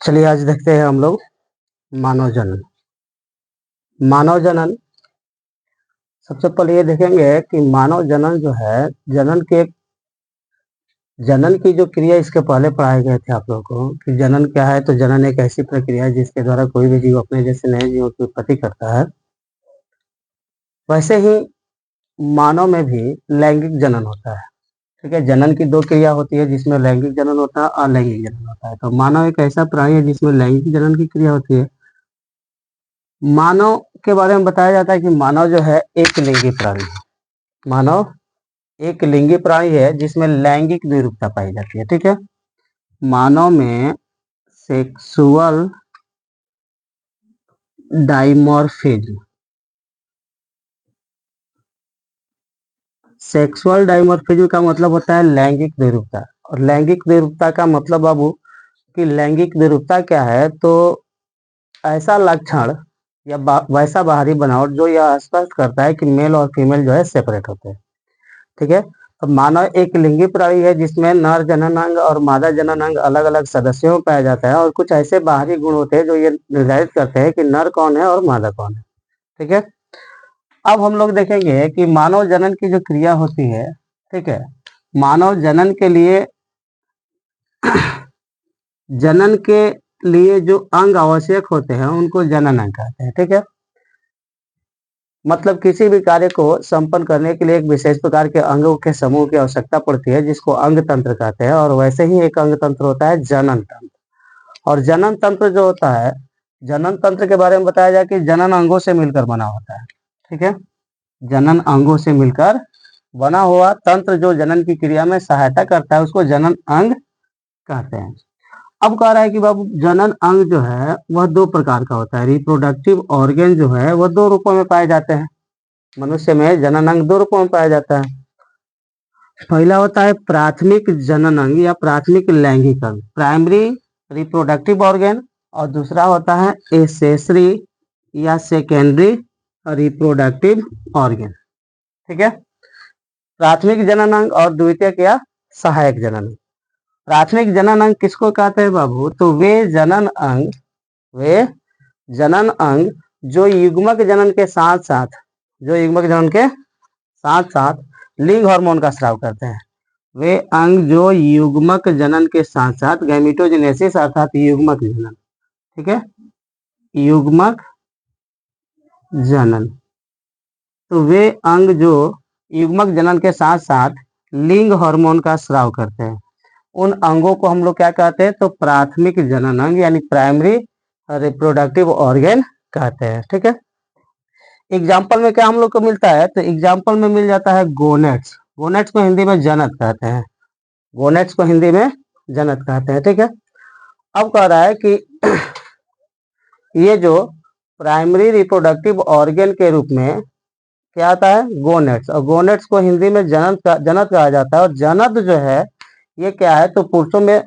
चलिए आज देखते हैं हम लोग मानव जनन। मानव जनन सबसे पहले ये देखेंगे कि मानव जनन जो है जनन की जो क्रिया इसके पहले पढ़ाए गए थे आप लोगों को कि जनन क्या है। तो जनन एक ऐसी प्रक्रिया है जिसके द्वारा कोई भी जीव अपने जैसे नए जीवों की उत्पत्ति करता है। वैसे ही मानव में भी लैंगिक जनन होता है। ठीक है, जनन की दो क्रिया होती है जिसमें लैंगिक जनन होता है, अलैंगिक जनन होता है। तो मानव एक ऐसा प्राणी है जिसमें लैंगिक जनन की क्रिया होती है। मानव के बारे में बताया जाता है कि मानव जो है एक लिंगी प्राणी है। मानव एक लिंगी प्राणी है जिसमें लैंगिक विरूपता पाई जाती है। ठीक है, मानव में सेक्सुअल डाइमॉर्फिज्म, सेक्सुअल डाइमॉर्फिज्म का मतलब होता है लैंगिक विरूपता। और लैंगिक विरूपता का मतलब बाबू कि लैंगिक विरूपता क्या है, तो ऐसा लक्षण या वैसा बाहरी बनावट जो यह स्पष्ट करता है कि मेल और फीमेल जो है सेपरेट होते हैं। ठीक है, तो मानव एक लिंगी प्राणी है जिसमें नर जननांग और मादा जननांग अलग अलग सदस्यों में पाया जाता है। और कुछ ऐसे बाहरी गुण होते हैं जो ये निर्धारित करते हैं कि नर कौन है और मादा कौन है। ठीक है, अब हम लोग देखेंगे कि मानव जनन की जो क्रिया होती है, ठीक है, मानव जनन के लिए जनन के लिए जो अंग आवश्यक होते हैं उनको जनन अंग कहते हैं। ठीक है, मतलब किसी भी कार्य को संपन्न करने के लिए एक विशेष प्रकार के अंगों के समूह की आवश्यकता पड़ती है जिसको अंग तंत्र कहते हैं। और वैसे ही एक अंग तंत्र होता है जनन तंत्र। और जनन तंत्र जो होता है, जनन तंत्र के बारे में बताया जाए कि जनन अंगों से मिलकर बना होता है। ठीक है, जनन अंगों से मिलकर बना हुआ तंत्र जो जनन की क्रिया में सहायता करता है उसको जनन अंग कहते हैं। अब कह रहा है कि बाबू जनन अंग जो है वह दो प्रकार का होता है। रिप्रोडक्टिव ऑर्गन जो है वह दो रूपों में पाए जाते हैं। मनुष्य में जनन अंग दो रूपों में पाया जाता है। पहला होता है प्राथमिक जनन अंग या प्राथमिक लैंगिक अंग, प्राइमरी रिप्रोडक्टिव ऑर्गन। और दूसरा होता है एसेसरी या सेकेंडरी रिप्रोडक्टिव ऑर्गन। ठीक है, प्राथमिक जनन अंग और द्वितीयक या सहायक जनन अंग। प्राथमिक जनन अंग किसको कहते हैं बाबू, तो वे जनन अंग जो युग्मक जनन के साथ साथ लिंग हार्मोन का स्राव करते हैं। वे अंग जो युग्मक जनन के साथ साथ गैमेटोजेनेसिस अर्थात युग्मक जनन, ठीक है, युग्मक जनन, तो वे अंग जो युग्मक जनन के साथ साथ लिंग हार्मोन का स्राव करते हैं उन अंगों को हम लोग क्या कहते हैं, तो प्राथमिक जनन अंग यानी प्राइमरी रिप्रोडक्टिव ऑर्गन कहते हैं। ठीक है, एग्जाम्पल में क्या हम लोग को मिलता है, तो एग्जाम्पल में मिल जाता है गोनेट्स। गोनेट्स को हिंदी में जनक कहते हैं। गोनेट्स को हिंदी में जनक कहते हैं। ठीक है, अब कह रहा है कि ये जो प्राइमरी रिप्रोडक्टिव ऑर्गन के रूप में क्या आता है, गोनेट्स। और गोनेट्स को हिंदी में जनक कहा जाता है। और जनक जो है ये क्या है, तो पुरुषों में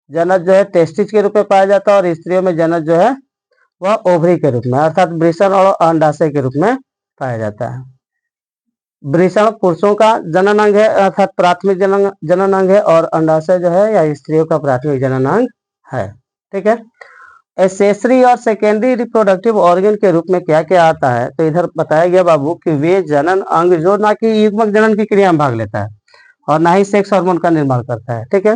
जनक जो है टेस्टिस के रूप में पाया जाता है और स्त्रियों में जनक जो है वह ओवरी के रूप में अर्थात वृषण और अंडाशय के रूप में पाया जाता है। वृषण पुरुषों का जनन अंग है अर्थात प्राथमिक जनन अंग है और अंडाशय जो है या स्त्रियों का प्राथमिक जनन अंग है। ठीक है, एसेसरी और सेकेंडरी रिप्रोडक्टिव ऑर्गन के रूप में क्या क्या आता है, तो इधर बताया गया बाबू कि वे जनन अंग जो ना कि युग्मक जनन की क्रिया में भाग लेता है और ना ही सेक्स हार्मोन का निर्माण करता है। ठीक है,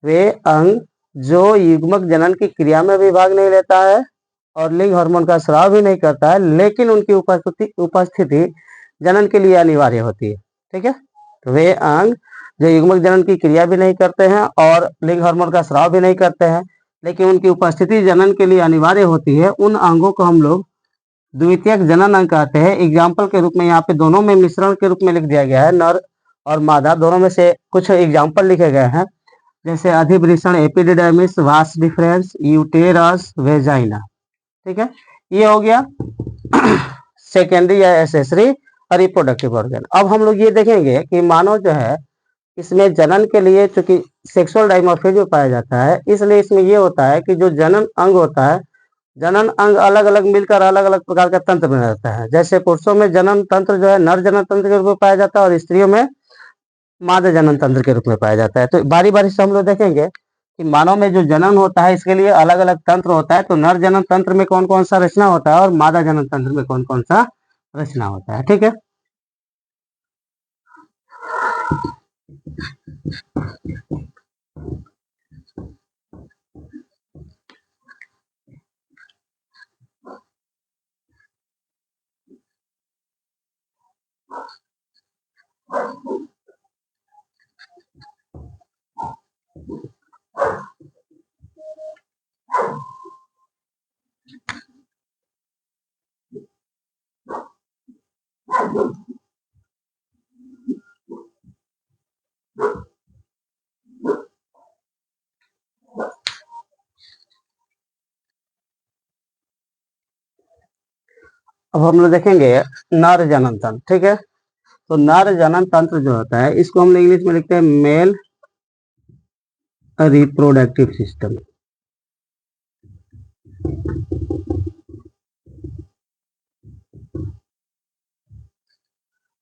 वे अंग जो युग्मक जनन की क्रिया में भी भाग नहीं लेता है और लिंग हार्मोन का स्राव भी नहीं करता है, लेकिन उनकी उपस्थिति जनन के लिए अनिवार्य होती है। ठीक है, तो वे अंग जो युग्मक जनन की क्रिया भी नहीं करते हैं और लिंग हार्मोन का स्राव भी नहीं करते हैं, लेकिन उनकी उपस्थिति जनन के लिए अनिवार्य होती है, उन अंगों को हम लोग द्वितीयक जनन अंग कहते हैं। एग्जाम्पल के रूप में यहाँ पे दोनों में मिश्रण के रूप में लिख दिया गया है, नर और मादा दोनों में से कुछ एग्जाम्पल लिखे गए हैं, जैसे अधिवृषण, एपिडिडर्मिस, वास डिफरेंस, यूटेरस, वेजाइना। ठीक है, ये हो गया सेकेंडरी या एसेसरी रिप्रोडक्टिव ऑर्गन। अब हम लोग ये देखेंगे कि मानव जो है इसमें जनन के लिए चूंकि सेक्सुअल डाइमॉर्फिज्म पाया जाता है, इसलिए इसमें ये होता है कि जो जनन अंग होता है, जनन अंग अलग अलग मिलकर अलग अलग प्रकार का तंत्र बना रहता है। जैसे पुरुषों में जनन तंत्र जो है नर जनन तंत्र के रूप में पाया जाता है और स्त्रियों में मादा जनन तंत्र के रूप में पाया जाता है। तो बारी बारी से हम लोग देखेंगे कि मानव में जो जनन होता है इसके लिए अलग अलग तंत्र होता है, तो नर जनन तंत्र में कौन कौन सा रचना होता है और मादा जनन तंत्र में कौन कौन सा रचना होता है। ठीक है, अब हम लोग देखेंगे नर जनन तंत्र। ठीक है, तो नर जनन तंत्र जो होता है इसको हम इंग्लिश में लिखते हैं मेल रिप्रोडक्टिव सिस्टम।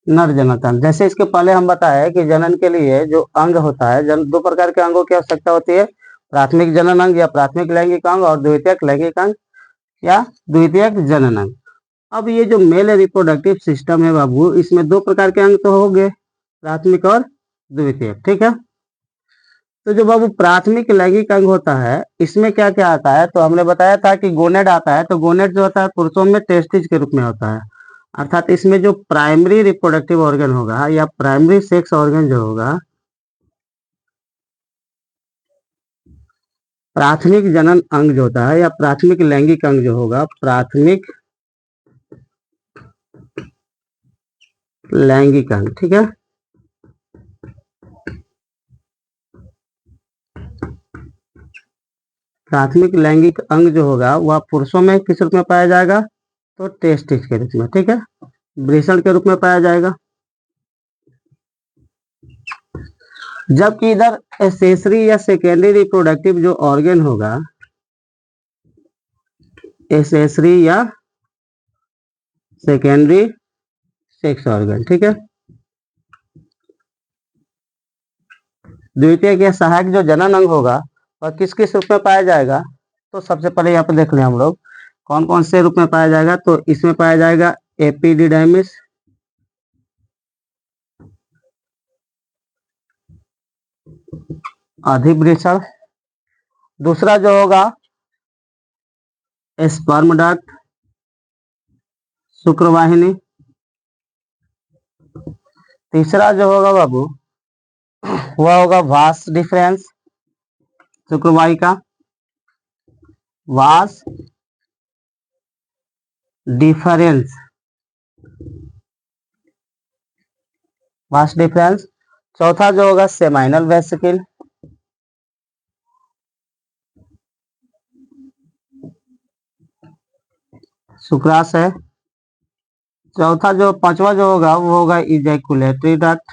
नर जनन तंत्र, जैसे इसके पहले हम बताए कि जनन के लिए जो अंग होता है, दो प्रकार के अंगों की आवश्यकता होती है, प्राथमिक जनन अंग या प्राथमिक लैंगिक अंग और द्वितीयक लैंगिक अंग या द्वितीयक जनन अंग। अब ये जो मेल रिप्रोडक्टिव सिस्टम है बाबू, इसमें दो प्रकार के अंग तो हो गए, प्राथमिक और द्वितीयक। ठीक है, तो जो बाबू प्राथमिक लैंगिक अंग होता है इसमें क्या क्या आता है, तो हमने बताया था कि गोनेड आता है। तो गोनेड जो होता है पुरुषों में टेस्टिज के रूप में होता है, अर्थात इसमें जो प्राइमरी रिप्रोडक्टिव ऑर्गन होगा या प्राइमरी सेक्स ऑर्गन जो होगा, प्राथमिक जनन अंग जो होता है या प्राथमिक लैंगिक अंग जो होगा, प्राथमिक लैंगिक अंग। ठीक है, प्राथमिक लैंगिक अंग जो होगा वह पुरुषों में किस रूप में पाया जाएगा, तो टेस्टिस के रूप में। ठीक है, वृषण के रूप में पाया जाएगा। जबकि इधर एसेसरी या सेकेंडरी रिप्रोडक्टिव जो ऑर्गन होगा, एसेसरी या सेकेंडरी सेक्स ऑर्गन, ठीक है, द्वितीयक या सहायक जो जनन अंग होगा वह किस किस रूप में पाया जाएगा, तो सबसे पहले यहाँ पे देख लें हम लोग कौन कौन से रूप में पाया जाएगा। तो इसमें पाया जाएगा एपिडिडाइमिस, अधिवृषण, दूसरा जो होगा स्पर्म डक्ट, शुक्रवाहिनी, तीसरा जो होगा बाबू वह होगा vas deferens, शुक्रवाहिका, vas deferens, vas deferens. चौथा जो होगा सेमाइनल वेसिकल, शुक्राशय। चौथा जो पांचवा जो होगा वो होगा इजैकुलेटरी डक्ट,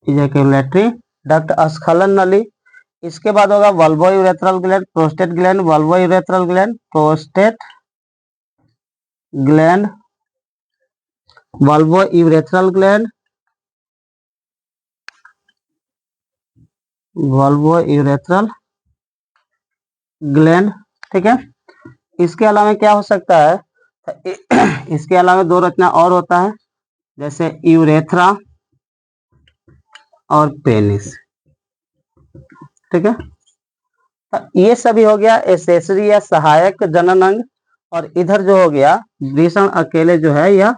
इजैकुलेटरी डक्ट स्खलन नली। इसके बाद होगा Volvo urethral gland, prostate gland, Volvo urethral gland, prostate gland, Volvo urethral gland, Volvo urethral gland. ठीक है, इसके अलावा क्या हो सकता है, इसके अलावा दो रचना और होता है, जैसे यूरेथ्रा और पेनिस। ठीक है, तो ये सभी हो गया एसेसरी या सहायक जनन अंग। और इधर जो हो गया वृषण अकेले जो है यह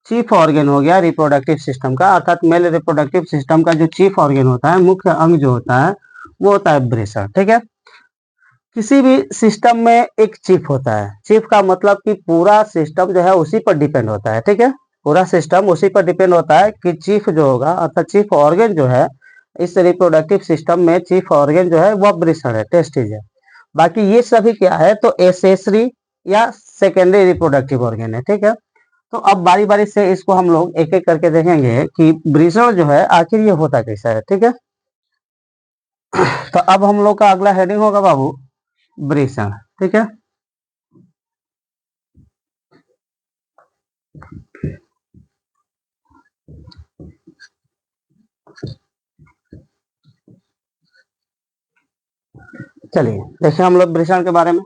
चीफ ऑर्गन हो गया रिप्रोडक्टिव सिस्टम का, अर्थात मेल रिप्रोडक्टिव सिस्टम का जो चीफ ऑर्गन होता है, मुख्य अंग जो होता है वो होता है वृषण। ठीक है, किसी भी सिस्टम में एक चीफ होता है, चीफ का मतलब कि पूरा सिस्टम जो है उसी पर डिपेंड होता है। ठीक है, पूरा सिस्टम उसी पर डिपेंड होता है कि चीफ जो होगा अर्थात चीफ ऑर्गन जो है इस रिप्रोडक्टिव सिस्टम में चीफ ऑर्गन जो है वह वृषण है, टेस्टिज है। बाकी ये सभी क्या है, तो एसेसरी या सेकेंडरी रिप्रोडक्टिव ऑर्गन है। ठीक है, तो अब बारी बारी से इसको हम लोग एक एक करके देखेंगे कि वृषण जो है आखिर ये होता कैसा है। ठीक है, तो अब हम लोग का अगला हेडिंग होगा बाबू वृषण। ठीक है, चलिए देखिए हम लोग वृषण के बारे में।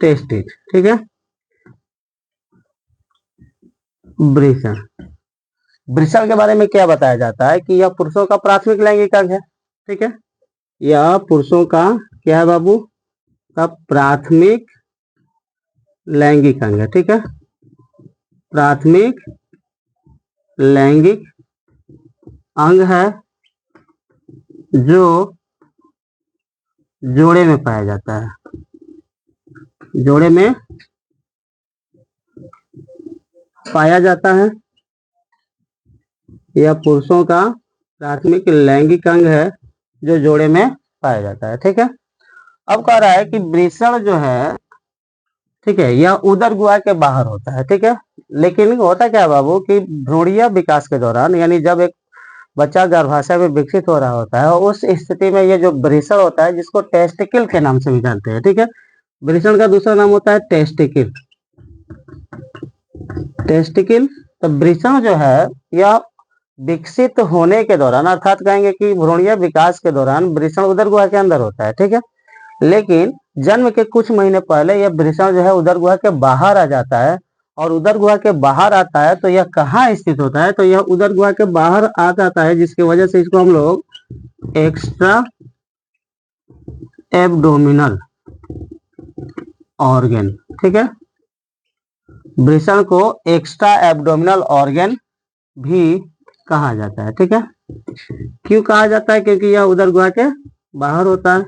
टेस्टिज, ठीक है। वृषण, वृषण के बारे में क्या बताया जाता है कि यह पुरुषों का प्राथमिक लैंगिक अंग है, ठीक है। यह पुरुषों का क्या है बाबू, का प्राथमिक लैंगिक अंग है, ठीक है। प्राथमिक लैंगिक अंग है जो जोड़े में पाया जाता है, जोड़े में पाया जाता है। यह पुरुषों का प्राथमिक लैंगिक अंग है जो जोड़े में पाया जाता है, ठीक है। अब कह रहा है कि वृषण जो है, ठीक है, यह उदर गुहा के बाहर होता है, ठीक है। लेकिन होता क्या है बाबू कि भ्रूणीय विकास के दौरान, यानी जब एक बच्चा गर्भाशय में विकसित हो रहा होता है, उस स्थिति में ये जो वृषण होता है, जिसको टेस्टिकल के नाम से भी जानते हैं, ठीक है। वृषण का दूसरा नाम होता है टेस्टिकल, टेस्टिकल। तो वृषण जो है यह विकसित होने के दौरान, अर्थात कहेंगे कि भ्रूणीय विकास के दौरान वृषण उदर गुहा के अंदर होता है, ठीक है। लेकिन जन्म के कुछ महीने पहले यह वृषण जो है उदर गुहा के बाहर आ जाता है, और उदर गुहा के बाहर आता है तो यह कहाँ स्थित होता है, तो यह उदर गुहा के बाहर आ जाता है, जिसकी वजह से इसको हम लोग एक्स्ट्रा एब्डोमिनल ऑर्गन, ठीक है। वृषण को एक्स्ट्रा एब्डोमिनल ऑर्गन भी कहा जाता है, ठीक है। क्यों कहा जाता है, क्योंकि यह उदर गुहा के बाहर होता है।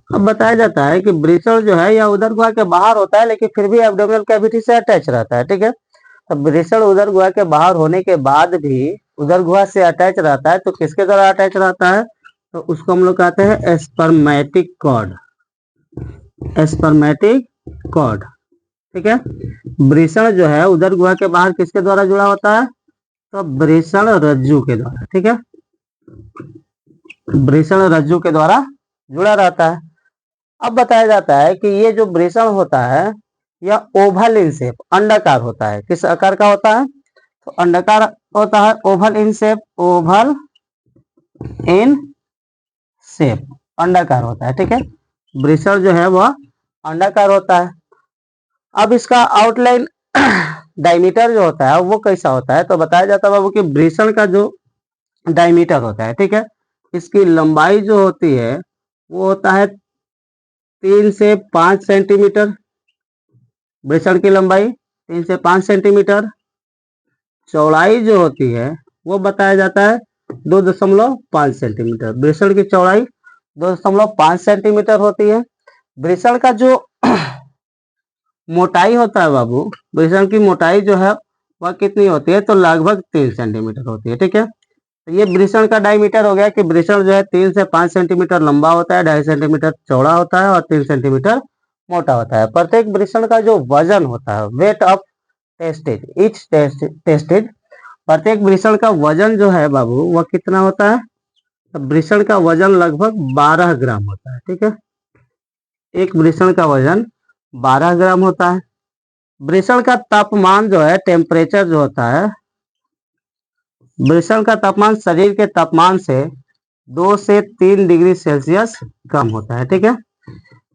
अब बताया जाता है कि वृषण जो है यह उदर गुहा के बाहर होता है, लेकिन फिर भी एब्डोमिनल कैविटी से अटैच रहता है, ठीक है। तो वृषण उदर गुहा के बाहर होने के बाद भी उदर गुहा से अटैच रहता है, तो किसके द्वारा अटैच रहता है, तो उसको हम लोग कहते हैं स्पर्मेटिक कॉर्ड, स्पर्मेटिक कॉर्ड, ठीक है। वृषण जो है उदर गुहा के बाहर किसके द्वारा जुड़ा होता है, तो वृषण रज्जु के द्वारा, ठीक है। वृषण रज्जु के द्वारा जुड़ा रहता है। अब बताया जाता है कि ये जो वृषण होता है यह ओवल इन शेप, अंडाकार होता है। किस आकार का होता है, तो अंडाकार होता है, oval in shape, oval in shape, अंडाकार होता है, ठीक है। वृषण जो है वह अंडाकार होता है। अब इसका आउटलाइन डायमीटर जो होता है वो कैसा होता है, तो बताया जाता है बाबू कि वृषण का जो डायमीटर होता है, ठीक है, इसकी लंबाई जो होती है वो होता है 3 से 5 सेंटीमीटर। वृषण की लंबाई 3 से 5 सेंटीमीटर। चौड़ाई जो होती है वो बताया जाता है 2.5 सेंटीमीटर। वृषण की चौड़ाई 2.5 सेंटीमीटर होती है। वृषण का जो मोटाई होता है बाबू, वृषण की मोटाई जो है वह कितनी होती है, तो लगभग 3 सेंटीमीटर होती है, ठीक है। तो ये वृषण का डायमीटर हो गया कि वृषण जो है 3 से 5 सेंटीमीटर लंबा होता है, 2.5 सेंटीमीटर चौड़ा होता है और 3 सेंटीमीटर मोटा होता है। प्रत्येक वृषण का जो वजन होता है, वेट ऑफ टेस्टेज, ईच टेस्टेज, प्रत्येक वृषण का वजन जो है बाबू वह कितना होता है, तो वृषण का वजन लगभग 12 ग्राम होता है, ठीक है। एक वृषण का वजन 12 ग्राम होता है। वृषण का तापमान जो है, टेम्परेचर जो होता है, वृषण का तापमान शरीर के तापमान से 2 से 3 डिग्री सेल्सियस कम होता है, ठीक है।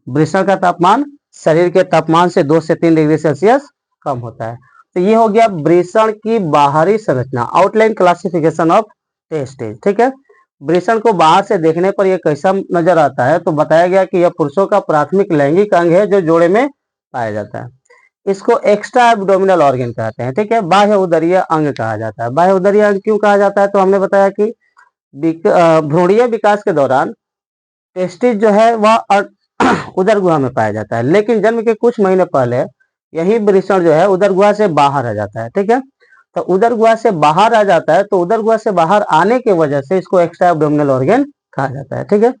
वृषण का तापमान शरीर के तापमान से 2 से 3 डिग्री सेल्सियस कम होता है। तो ये हो गया वृषण की बाहरी संरचना, आउटलाइन क्लासिफिकेशन ऑफ टेस्टेज, ठीक है। वृषण को बाहर से देखने पर यह कैसा नजर आता है, तो बताया गया कि यह पुरुषों का प्राथमिक लैंगिक अंग है जो जोड़े में पाया जाता है। इसको एक्स्ट्रा एब्डोमिनल ऑर्गन कहते हैं, ठीक है। बाह्य उदरीय अंग कहा जाता है। बाह्य उदरीय अंग क्यों कहा जाता है, तो हमने बताया कि भ्रूणीय विकास के दौरान टेस्टिस जो है वह उदर गुहा में पाया जाता है, लेकिन जन्म के कुछ महीने पहले यही वृषण जो है उदर गुहा से बाहर आ जाता है, ठीक है। तो उदर गुहा से बाहर आ जाता है, तो उदर गुहा से बाहर आने की वजह से इसको एक्स्ट्रा एब्डोमिनल ऑर्गन कहा जाता है, ठीक है।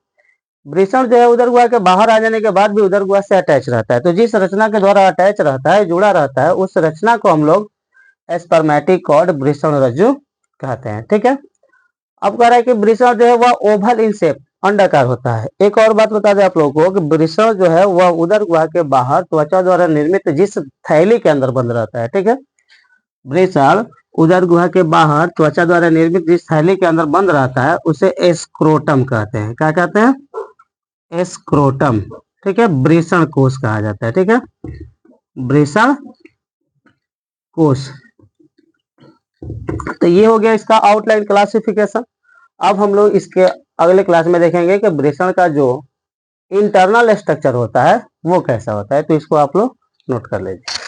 वृषण जो है उदर गुहा के बाहर आ जाने के बाद भी उदर गुहा से अटैच रहता है। तो जिस रचना के द्वारा अटैच रहता है, जुड़ा रहता है, उस रचना को हम लोग स्पर्मेटिक कॉर्ड, वृषण रज्जु कहते हैं, ठीक है। अब कह रहा है कि वृषण जो है वह ओवल इन शेप, अंडाकार होता है। एक और बात बता दें आप लोगों को कि वृषण जो है वह उदर गुहा के बाहर त्वचा द्वारा निर्मित जिस थैली के अंदर बंद रहता है, ठीक है, वृषण उदर गुहा के बाहर त्वचा द्वारा निर्मित जिस थैली के अंदर बंद रहता है उसे एस्क्रोटम कहते हैं। क्या कहते हैं? एस्क्रोटम। ठीक है, वृषण कोश कहा जाता है। ठीक है, वृषण कोश। तो ये हो गया इसका आउटलाइन क्लासिफिकेशन। अब हम लोग इसके अगले क्लास में देखेंगे कि वृषण का जो इंटरनल स्ट्रक्चर होता है वो कैसा होता है, तो इसको आप लोग नोट कर लीजिए।